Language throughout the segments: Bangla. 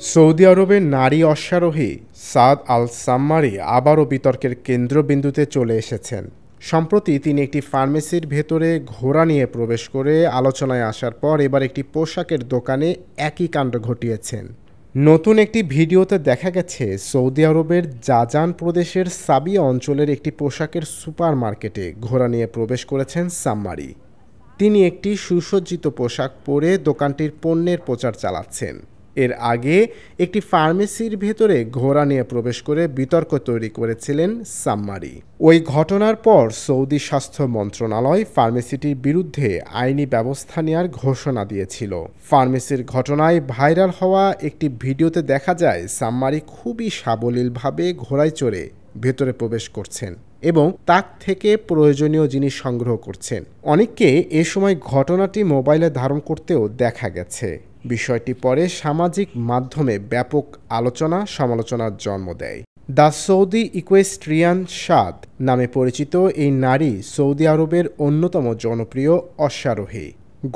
সৌদি আরবের নারী অশ্বারোহী সাদ আল সাম্মারি আবারও বিতর্কের কেন্দ্রবিন্দুতে চলে এসেছেন। সম্প্রতি তিনি একটি ফার্মেসির ভেতরে ঘোড়া নিয়ে প্রবেশ করে আলোচনায় আসার পর এবার একটি পোশাকের দোকানে একই কাণ্ড ঘটিয়েছেন। নতুন একটি ভিডিওতে দেখা গেছে সৌদি আরবের জাজান প্রদেশের সাবিয়া অঞ্চলের একটি পোশাকের সুপার মার্কেটে ঘোড়া নিয়ে প্রবেশ করেছেন সাম্মারি। তিনি একটি সুসজ্জিত পোশাক পরে দোকানটির পণ্যের প্রচার চালাচ্ছেন। এর আগে একটি ফার্মেসির ভেতরে ঘোড়া নিয়ে প্রবেশ করে বিতর্ক তৈরি করেছিলেন সাম্মারি। ওই ঘটনার পর সৌদি স্বাস্থ্য মন্ত্রণালয় ফার্মেসিটির বিরুদ্ধে আইনি ব্যবস্থা নেওয়ার ঘোষণা দিয়েছিল। ফার্মেসির ঘটনায় ভাইরাল হওয়া একটি ভিডিওতে দেখা যায় সাম্মারি খুবই সাবলীলভাবে ঘোড়ায় চড়ে ভেতরে প্রবেশ করছেন এবং তাক থেকে প্রয়োজনীয় জিনিস সংগ্রহ করছেন। অনেককে এ সময় ঘটনাটি মোবাইলে ধারণ করতেও দেখা গেছে। বিষয়টি পরে সামাজিক মাধ্যমে ব্যাপক আলোচনা সমালোচনার জন্ম দেয়। দ্য সৌদি ইকুয়েস্ট্রিয়ান সাদ নামে পরিচিত এই নারী সৌদি আরবের অন্যতম জনপ্রিয় অশ্বারোহী।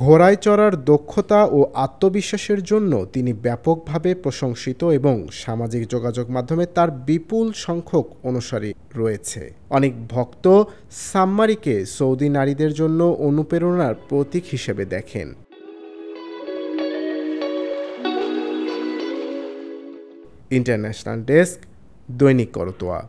ঘোড়ায় চড়ার দক্ষতা ও আত্মবিশ্বাসের জন্য তিনি ব্যাপকভাবে প্রশংসিত এবং সামাজিক যোগাযোগ মাধ্যমে তার বিপুল সংখ্যক অনুসারী রয়েছে। অনেক ভক্ত সাম্মারিকে সৌদি নারীদের জন্য অনুপ্রেরণার প্রতীক হিসেবে দেখেন। ইন্টারন্যাশনাল ডেস্ক, দৈনিক করতোয়া।